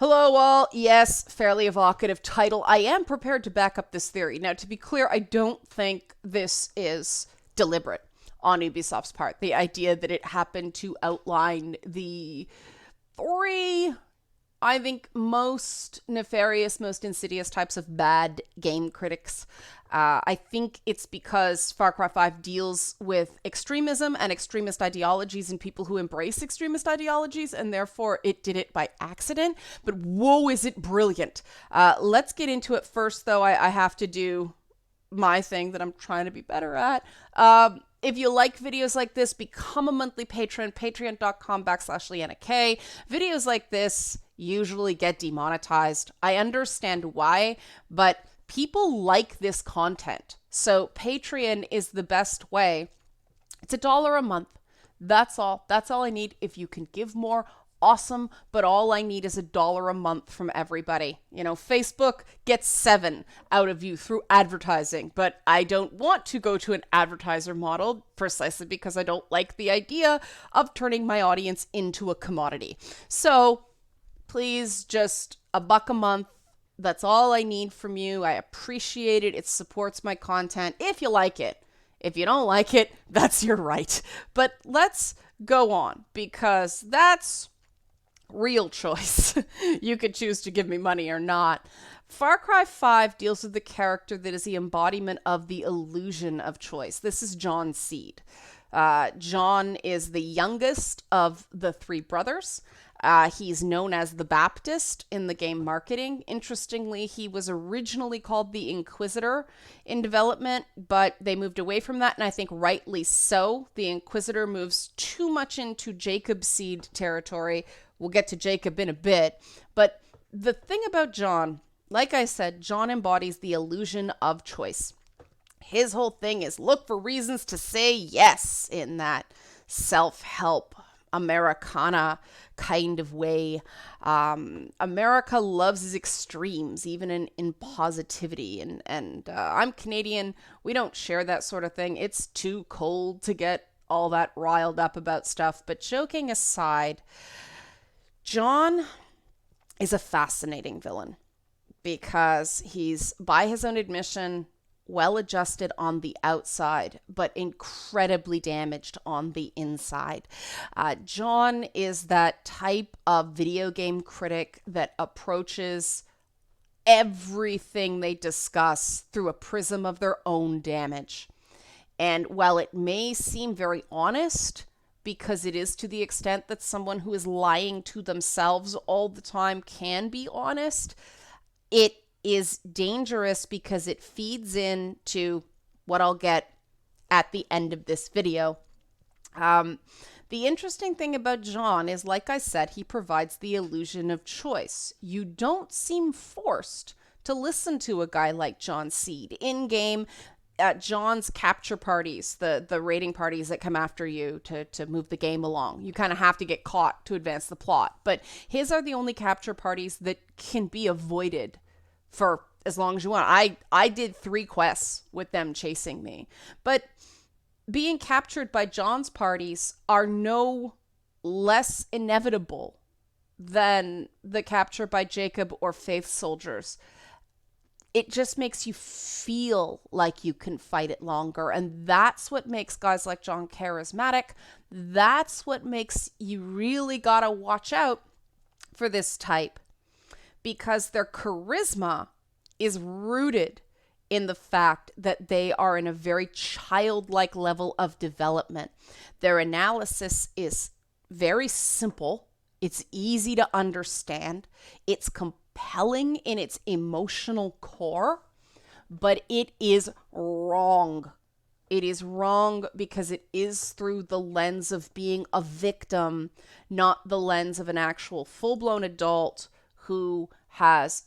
Hello, all. Yes, fairly evocative title. I am prepared to back up this theory. Now, to be clear, I don't think this is deliberate on Ubisoft's part. The idea that it happened to outline the three, I think, most nefarious, most insidious types of bad game critics. I think it's because Far Cry 5 deals with extremism and extremist ideologies and people who embrace extremist ideologies, and therefore it did it by accident. But whoa, is it brilliant! Let's get into it first, though. I have to do my thing that I'm trying to be better at. If you like videos like this, become a monthly patron, patreon.com/Leanna K. Videos like this usually get demonetized. I understand why, but people like this content. So Patreon is the best way. It's $1 a month. That's all. That's all I need. If you can give more, awesome, but all I need is $1 a month from everybody. You know, Facebook gets 7 out of you through advertising, but I don't want to go to an advertiser model precisely because I don't like the idea of turning my audience into a commodity. So please, just $1 a month. That's all I need from you. I appreciate it. It supports my content if you like it. If you don't like it, that's your right. But let's go on, because that's real choice. You could choose to give me money or not. Far Cry 5 deals with the character that is the embodiment of the illusion of choice. This is John Seed. John is the youngest of the 3 brothers. He's known as the Baptist in the game marketing. Interestingly, he was originally called the Inquisitor in development, but they moved away from that, and I think rightly so. The Inquisitor moves too much into Jacob Seed territory. We'll get to Jacob in a bit. But the thing about John, like I said, John embodies the illusion of choice. His whole thing is look for reasons to say yes in that self-help Americana kind of way. America loves its extremes, even in positivity. And I'm Canadian. We don't share that sort of thing. It's too cold to get all that riled up about stuff. But joking aside, John is a fascinating villain because he's, by his own admission, well adjusted on the outside, but incredibly damaged on the inside. John is that type of video game critic that approaches everything they discuss through a prism of their own damage. And while it may seem very honest, because it is to the extent that someone who is lying to themselves all the time can be honest, it is dangerous because it feeds into what I'll get at the end of this video. The interesting thing about John is, like I said, he provides the illusion of choice. You don't seem forced to listen to a guy like John Seed. In-game, at John's capture parties, the raiding parties that come after you to move the game along, you kind of have to get caught to advance the plot. But his are the only capture parties that can be avoided for as long as you want. I did 3 quests with them chasing me. But being captured by John's parties are no less inevitable than the capture by Jacob or Faith soldiers. It just makes you feel like you can fight it longer. And that's what makes guys like John charismatic. That's what makes you really gotta watch out for this type, because their charisma is rooted in the fact that they are in a very childlike level of development. Their analysis is very simple. It's easy to understand. It's compelling in its emotional core, but it is wrong. It is wrong because it is through the lens of being a victim, not the lens of an actual full-blown adult who has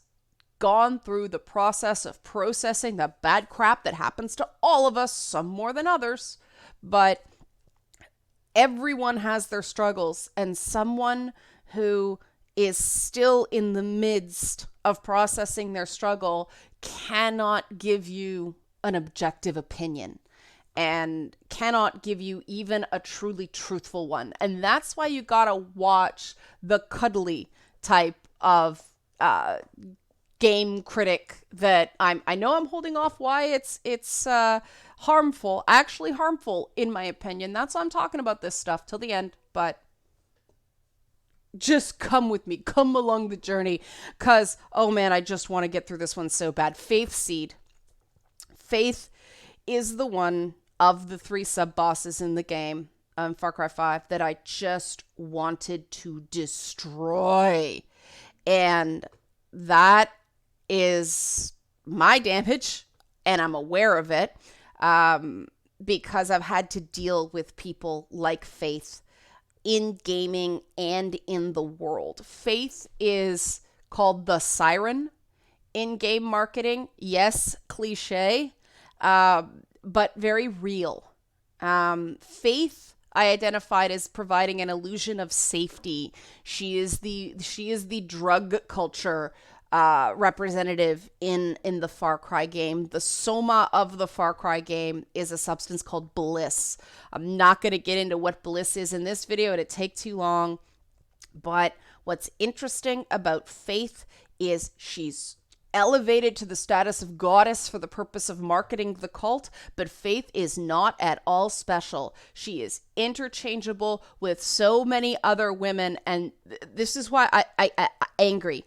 gone through the process of processing the bad crap that happens to all of us, some more than others. But everyone has their struggles, and someone who is still in the midst of processing their struggle cannot give you an objective opinion and cannot give you even a truly truthful one. And that's why you gotta watch the cuddly type of game critic that I know I'm holding off why it's harmful, actually harmful in my opinion. That's why I'm talking about this stuff till the end, but just come with me, come along the journey, because oh man, I just want to get through this one so bad. Faith Seed. Faith is the one of the 3 sub bosses in the game, Far Cry 5, that I just wanted to destroy. And that is my damage, and I'm aware of it, because I've had to deal with people like Faith in gaming and in the world. Faith is called the Siren in game marketing. Yes, cliche, but very real. Faith, I identified as providing an illusion of safety. She is the drug culture representative in the Far Cry game. The soma of the Far Cry game is a substance called bliss. I'm not going to get into what bliss is in this video. It'd take too long. But what's interesting about Faith is she's elevated to the status of goddess for the purpose of marketing the cult, but Faith is not at all special. She is interchangeable with so many other women, and this is why I angry.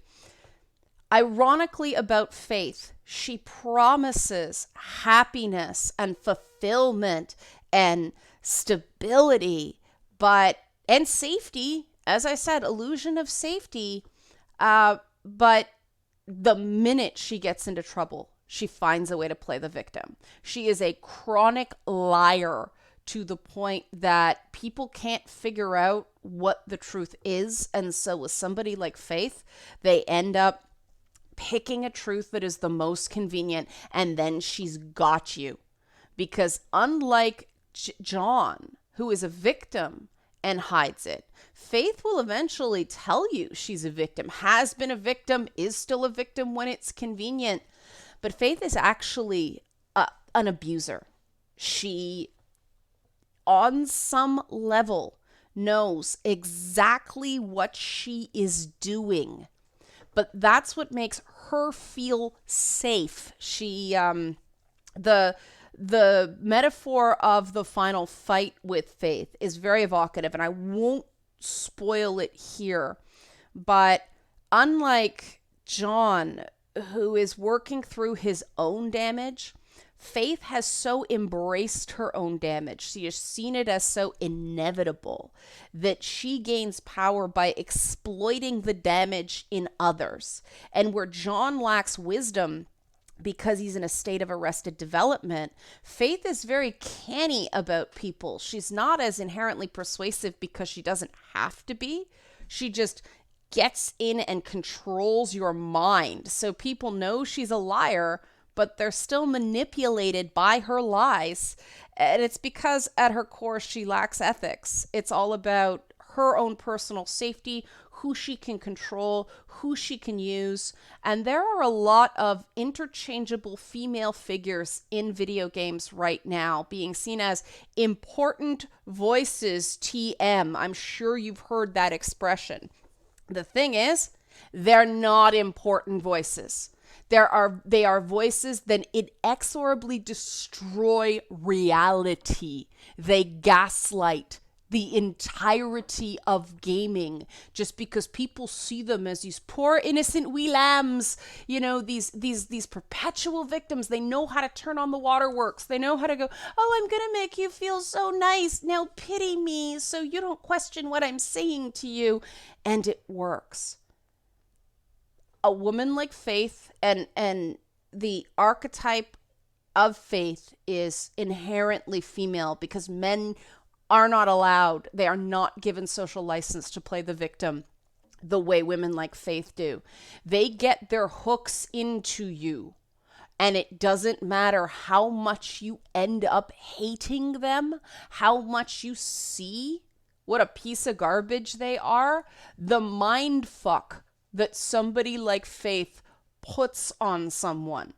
Ironically about Faith, she promises happiness and fulfillment and stability, and safety, as I said, illusion of safety, but the minute she gets into trouble, she finds a way to play the victim. She is a chronic liar to the point that people can't figure out what the truth is. And so with somebody like Faith, they end up picking a truth that is the most convenient, and then she's got you. Because unlike John, who is a victim and hides it, Faith will eventually tell you she's a victim, has been a victim, is still a victim when it's convenient. But Faith is actually an abuser. She, on some level, knows exactly what she is doing. But that's what makes her feel safe. She, the metaphor of the final fight with Faith is very evocative, and I won't spoil it here. But unlike John, who is working through his own damage, Faith has so embraced her own damage. She has seen it as so inevitable that she gains power by exploiting the damage in others. And where John lacks wisdom because he's in a state of arrested development, Faith is very canny about people. She's not as inherently persuasive because she doesn't have to be. She just gets in and controls your mind. So people know she's a liar, but they're still manipulated by her lies. And it's because at her core, she lacks ethics. It's all about her own personal safety, who she can control, who she can use. And there are a lot of interchangeable female figures in video games right now being seen as important voices, TM. I'm sure you've heard that expression. The thing is, they're not important voices. They are voices that inexorably destroy reality. They gaslight the entirety of gaming just because people see them as these poor innocent wee lambs, these perpetual victims. They know how to turn on the waterworks. They know how to go, oh, I'm gonna make you feel so nice. Now pity me so you don't question what I'm saying to you. And it works. A woman like Faith and the archetype of Faith is inherently female because men are not allowed. They are not given social license to play the victim the way women like Faith do. They get their hooks into you, and it doesn't matter how much you end up hating them, how much you see what a piece of garbage they are. The mind fuck that somebody like Faith puts on someone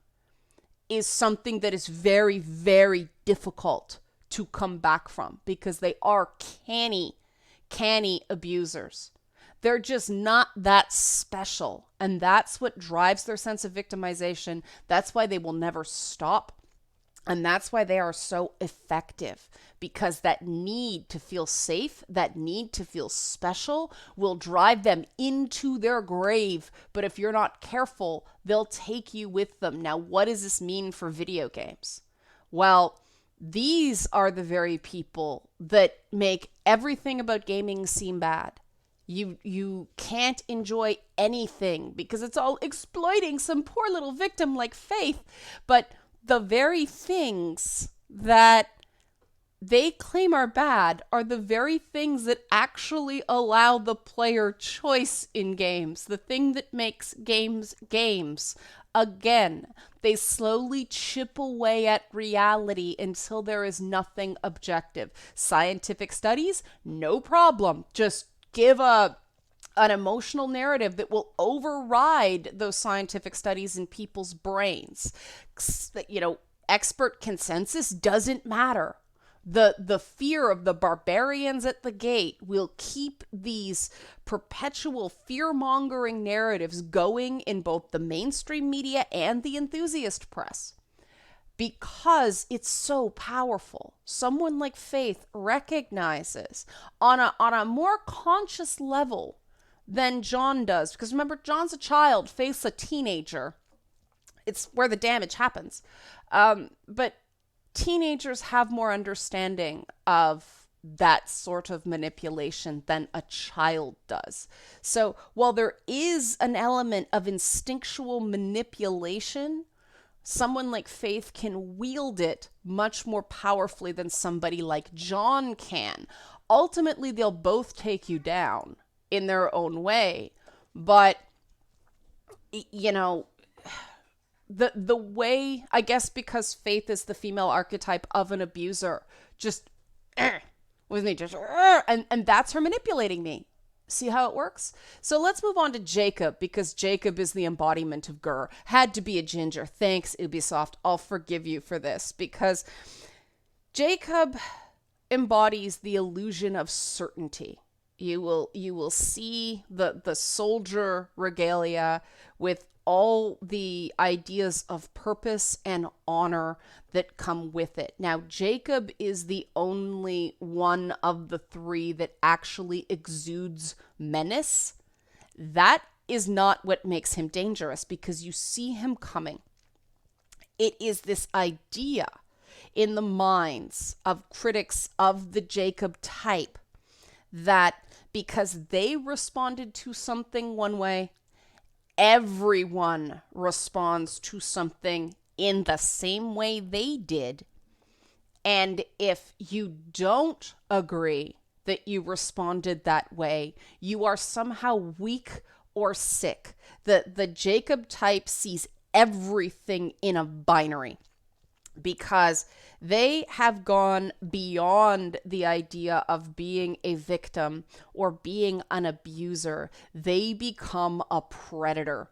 is something that is very, very difficult to come back from because they are canny abusers. They're just not that special. And that's what drives their sense of victimization. That's why they will never stop. And that's why they are so effective, because that need to feel safe, that need to feel special will drive them into their grave. But if you're not careful, they'll take you with them. Now, what does this mean for video games? Well, these are the very people that make everything about gaming seem bad. You can't enjoy anything because it's all exploiting some poor little victim like Faith. But the very things that they claim are bad are the very things that actually allow the player choice in games, the thing that makes games games. Again, they slowly chip away at reality until there is nothing objective. Scientific studies, no problem. Just give an emotional narrative that will override those scientific studies in people's brains. Expert consensus doesn't matter. The fear of the barbarians at the gate will keep these perpetual fear-mongering narratives going in both the mainstream media and the enthusiast press, because it's so powerful. Someone like Faith recognizes on a more conscious level than John does, because remember, John's a child, Faith's a teenager. It's where the damage happens. But teenagers have more understanding of that sort of manipulation than a child does. So while there is an element of instinctual manipulation, someone like Faith can wield it much more powerfully than somebody like John can. Ultimately, they'll both take you down in their own way. But, the way, I guess because Faith is the female archetype of an abuser, just with me, and that's her manipulating me. See how it works? So let's move on to Jacob, because Jacob is the embodiment of Gur. Had to be a ginger. Thanks, Ubisoft. I'll forgive you for this, because Jacob embodies the illusion of certainty. You will see the soldier regalia with all the ideas of purpose and honor that come with it. Now, Jacob is the only one of the three that actually exudes menace. That is not what makes him dangerous, because you see him coming. It is this idea in the minds of critics of the Jacob type that because they responded to something one way, everyone responds to something in the same way they did. And if you don't agree that you responded that way, you are somehow weak or sick. The Jacob type sees everything in a binary, because they have gone beyond the idea of being a victim or being an abuser. They become a predator.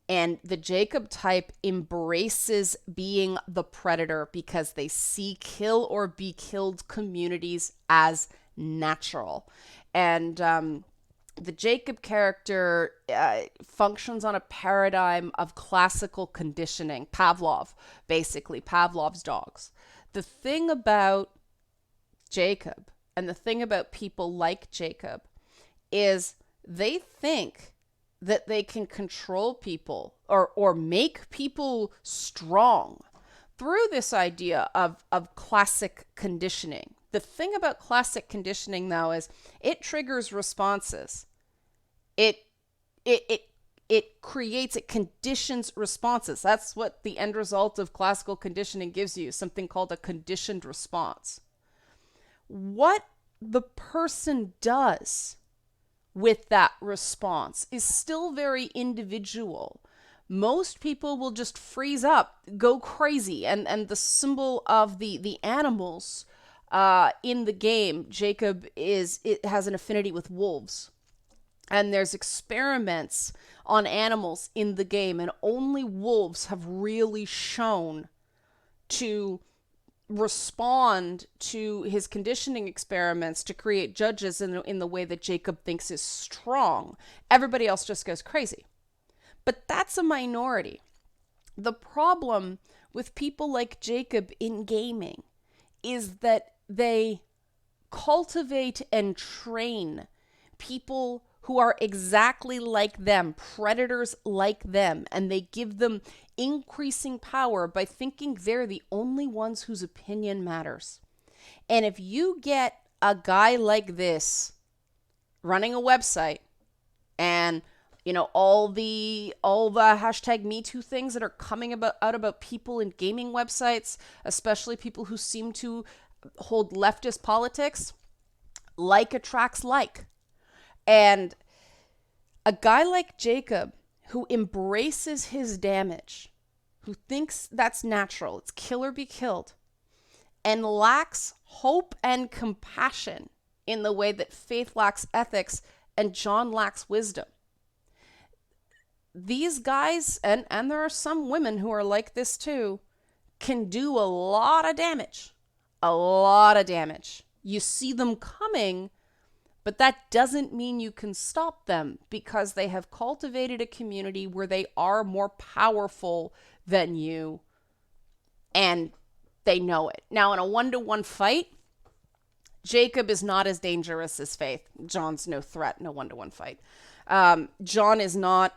And the Jacob type embraces being the predator because they see kill or be killed communities as natural. And the Jacob character functions on a paradigm of classical conditioning. Pavlov, basically, Pavlov's dogs. The thing about Jacob and the thing about people like Jacob is they think that they can control people or make people strong through this idea of classic conditioning. The thing about classic conditioning, though, is it triggers responses. It creates, it conditions responses. That's what the end result of classical conditioning gives you, something called a conditioned response. What the person does with that response is still very individual. Most people will just freeze up, go crazy, and the symbol of the animals in the game, Jacob, it has an affinity with wolves. And there's experiments on animals in the game, and only wolves have really shown to respond to his conditioning experiments to create judges in the way that Jacob thinks is strong, everybody else just goes crazy. But that's a minority. The problem with people like Jacob in gaming is that they cultivate and train people who are exactly like them, predators like them, and they give them increasing power by thinking they're the only ones whose opinion matters. And if you get a guy like this running a website and all the hashtag Me Too things that are coming out about people in gaming websites, especially people who seem to hold leftist politics, like attracts like. And a guy like Jacob, who embraces his damage, who thinks that's natural, it's kill or be killed, and lacks hope and compassion in the way that Faith lacks ethics and John lacks wisdom. These guys, and there are some women who are like this too, can do a lot of damage. A lot of damage. You see them coming, but that doesn't mean you can stop them because they have cultivated a community where they are more powerful than you and they know it. Now, in a 1-to-1 fight, Jacob is not as dangerous as Faith. John's no threat in a 1-to-1 fight. John is not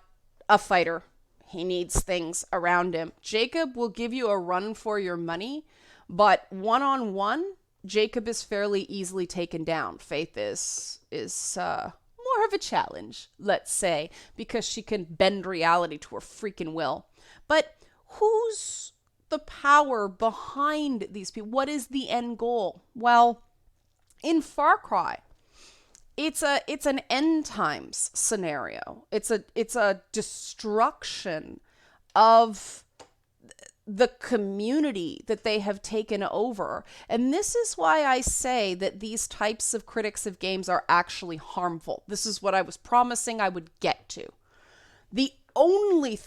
a fighter. He needs things around him. Jacob will give you a run for your money, but one-on-one, Jacob is fairly easily taken down. Faith is more of a challenge, let's say, because she can bend reality to her freaking will. But who's the power behind these people? What is the end goal? Well, in Far Cry, it's an end times scenario. It's a destruction of the community that they have taken over. And this is why I say that these types of critics of games are actually harmful. This is what I was promising I would get to. The only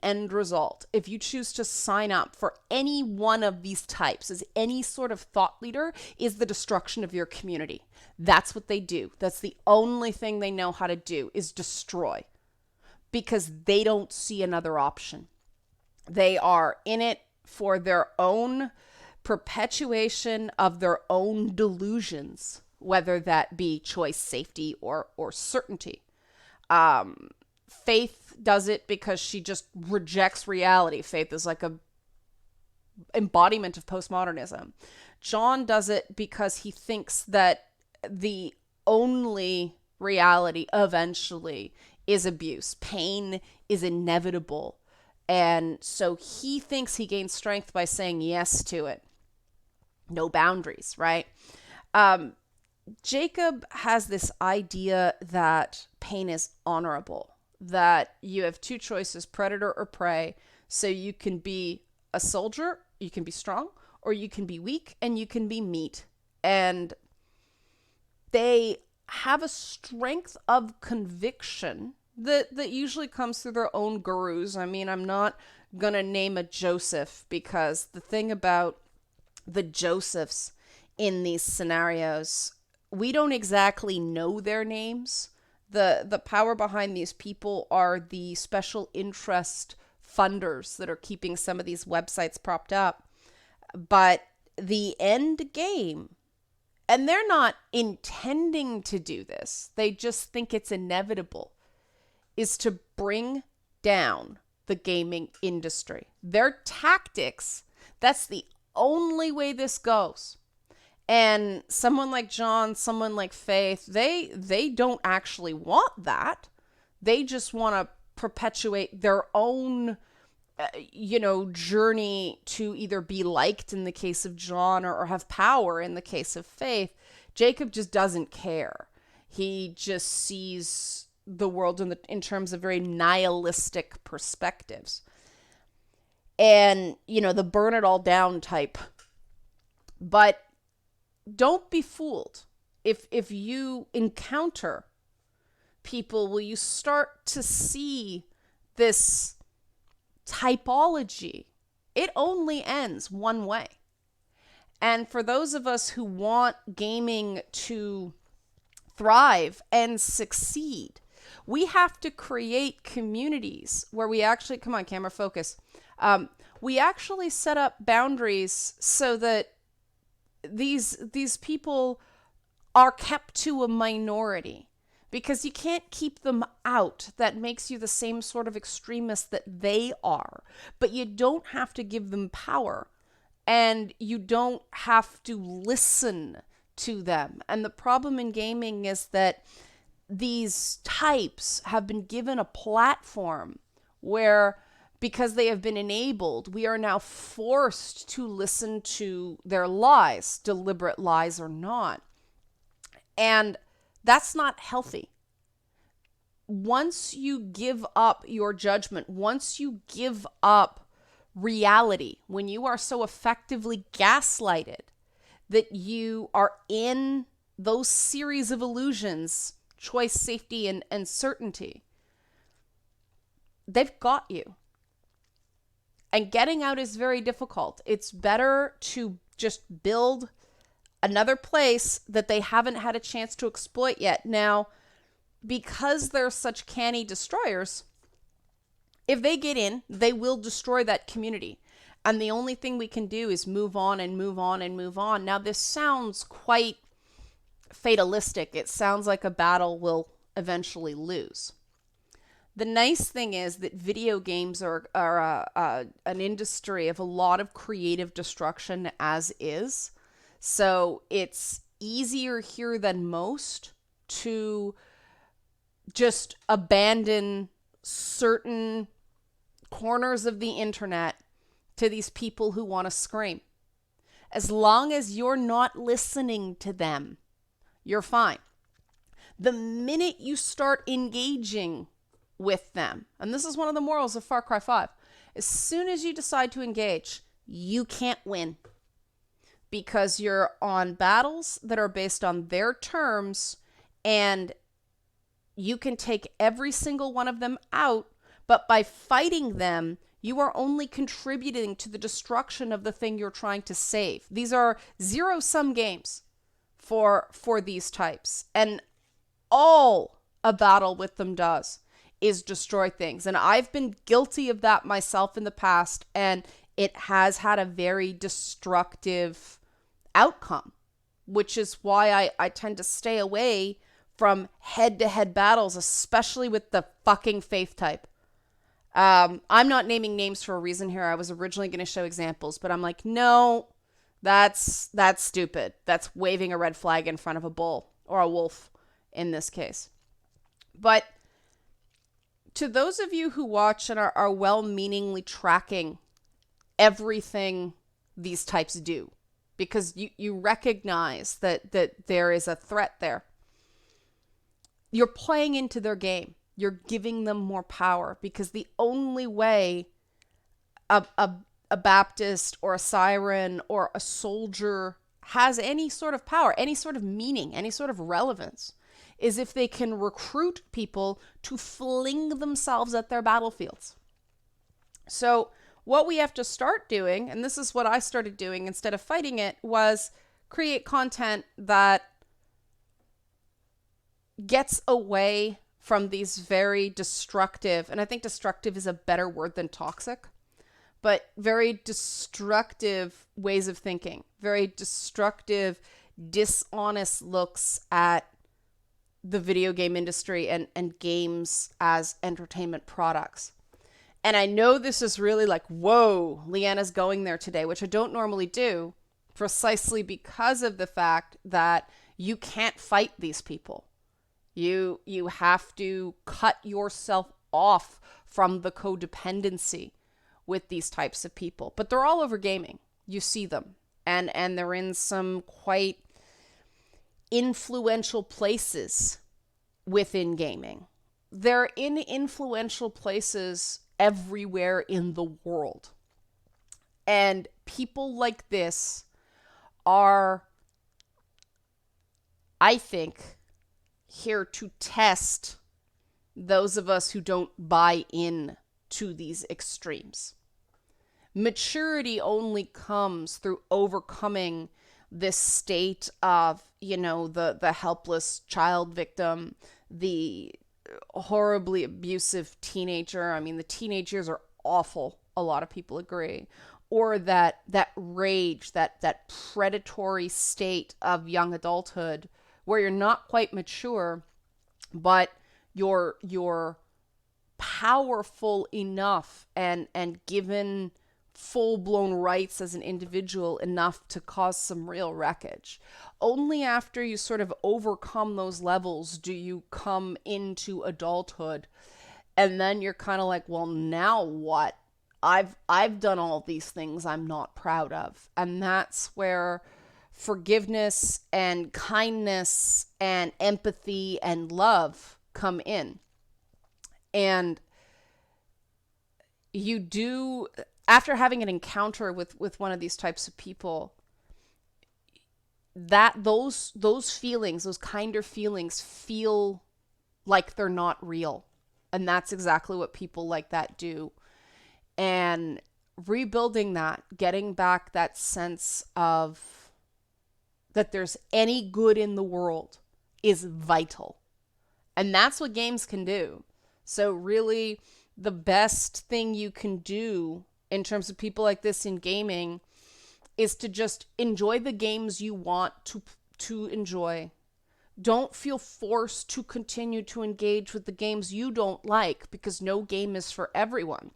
end result, if you choose to sign up for any one of these types as any sort of thought leader, is the destruction of your community. That's what they do. That's the only thing they know how to do, is destroy, because they don't see another option. They are in it for their own perpetuation of their own delusions, whether that be choice, safety, or certainty. Faith does it because she just rejects reality. Faith is like a embodiment of postmodernism. John does it because he thinks that the only reality eventually is abuse. Pain is inevitable. And so he thinks he gains strength by saying yes to it. No boundaries, right? Jacob has this idea that pain is honorable, that you have two choices, predator or prey. So you can be a soldier, you can be strong, or you can be weak and you can be meat. And they have a strength of conviction that usually comes through their own gurus. I mean, I'm not going to name a Joseph, because the thing about the Josephs in these scenarios, we don't exactly know their names. The power behind these people are the special interest funders that are keeping some of these websites propped up. But the end game, and they're not intending to do this, they just think it's inevitable, is to bring down the gaming industry. Their tactics, that's the only way this goes. And someone like John, someone like Faith, they don't actually want that. They just want to perpetuate their own journey to either be liked in the case of John, or have power in the case of Faith. Jacob just doesn't care. He just sees the world in terms of very nihilistic perspectives. And, the burn it all down type. But don't be fooled. If you encounter people, will you start to see this typology it only ends one way. And for those of us who want gaming to thrive and succeed, we have to create communities where we actually, come on, camera, focus. We actually set up boundaries so that these people are kept to a minority, because you can't keep them out. That makes you the same sort of extremist that they are. But you don't have to give them power, and you don't have to listen to them. And the problem in gaming is that these types have been given a platform where, because they have been enabled, we are now forced to listen to their lies, deliberate lies or not. And that's not healthy. Once you give up your judgment, once you give up reality, when you are so effectively gaslighted that you are in those series of illusions, choice, safety, and certainty, they've got you. And getting out is very difficult. It's better to just build another place that they haven't had a chance to exploit yet. Now, because they're such canny destroyers, if they get in, they will destroy that community. And the only thing we can do is move on and move on and move on. Now, this sounds quite fatalistic. It sounds like a battle we'll eventually lose. The nice thing is that video games are an industry of a lot of creative destruction as is. So it's easier here than most to just abandon certain corners of the internet to these people who want to scream. As long as you're not listening to them, you're fine. The minute you start engaging with them, and this is one of the morals of Far Cry 5, as soon as you decide to engage, you can't win, because you're on battles that are based on their terms, and you can take every single one of them out, but by fighting them, you are only contributing to the destruction of the thing you're trying to save. These are zero-sum games for these types, and all a battle with them does is destroy things. And I've been guilty of that myself in the past, and it has had a very destructive outcome, which is why I tend to stay away from head-to-head battles, especially with the fucking faith type. I'm not naming names for a reason here. I was originally going to show examples, but I'm like, no, that's stupid. That's waving a red flag in front of a bull, or a wolf in this case. But to those of you who watch and are well-meaningly tracking everything these types do, because you recognize that there is a threat there, you're playing into their game. You're giving them more power, because the only way a Baptist or a siren or a soldier has any sort of power, any sort of meaning, any sort of relevance, is if they can recruit people to fling themselves at their battlefields. So what we have to start doing, and this is what I started doing instead of fighting it, was create content that gets away from these very destructive, and I think destructive is a better word than toxic, but very destructive ways of thinking, very destructive, dishonest looks at the video game industry and games as entertainment products. And I know this is really like, whoa, Leanna's going there today, which I don't normally do, precisely because of the fact that you can't fight these people. You have to cut yourself off from the codependency with these types of people. But they're all over gaming. You see them. And they're in some quite influential places within gaming. They're in influential places everywhere in the world. And people like this are, I think, here to test those of us who don't buy in to these extremes. Maturity only comes through overcoming this state of, the helpless child victim, the horribly abusive teenager. I mean, the teenage years are awful. A lot of people agree. Or that rage, that predatory state of young adulthood where you're not quite mature, but you're powerful enough and given full-blown rights as an individual enough to cause some real wreckage. Only after you sort of overcome those levels do you come into adulthood, and then you're kind of like, well, now what? I've done all these things I'm not proud of. And that's where forgiveness and kindness and empathy and love come in. And you do, after having an encounter with one of these types of people, that those feelings, those kinder feelings, feel like they're not real. And that's exactly what people like that do. And rebuilding that, getting back that sense of that there's any good in the world is vital. And that's what games can do. So really, the best thing you can do in terms of people like this in gaming is to just enjoy the games you want to enjoy. Don't feel forced to continue to engage with the games you don't like, because no game is for everyone.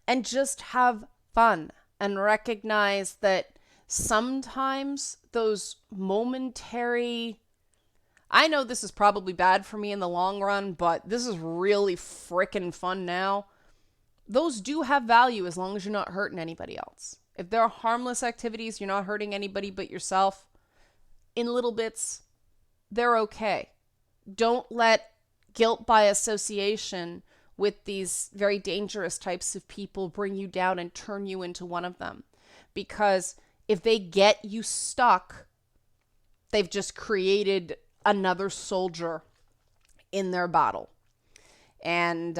And just have fun and recognize that sometimes those momentary, I know this is probably bad for me in the long run, but this is really frickin' fun now. Those do have value as long as you're not hurting anybody else. If there are harmless activities, you're not hurting anybody but yourself, in little bits, they're okay. Don't let guilt by association with these very dangerous types of people bring you down and turn you into one of them. Because if they get you stuck, they've just created another soldier in their battle. And,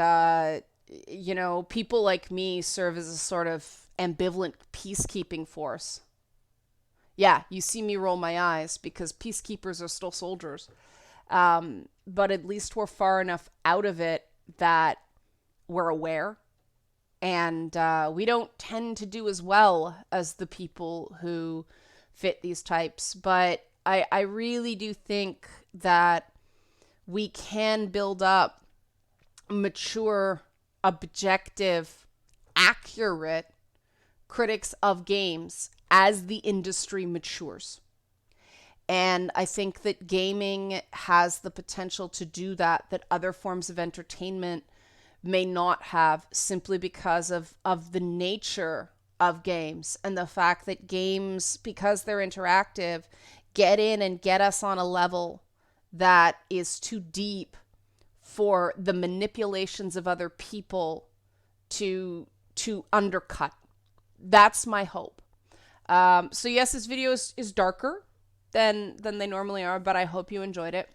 people like me serve as a sort of ambivalent peacekeeping force. Yeah, you see me roll my eyes because peacekeepers are still soldiers. But at least we're far enough out of it that we're aware. And we don't tend to do as well as the people who fit these types. But I really do think that we can build up mature, objective, accurate critics of games as the industry matures. And I think that gaming has the potential to do that other forms of entertainment may not have, simply because of the nature of games and the fact that games, because they're interactive, get in and get us on a level that is too deep for the manipulations of other people to undercut. That's my hope. So yes, this video is darker than they normally are, but I hope you enjoyed it.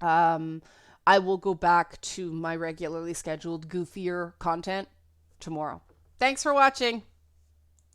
I will go back to my regularly scheduled goofier content tomorrow. Thanks for watching.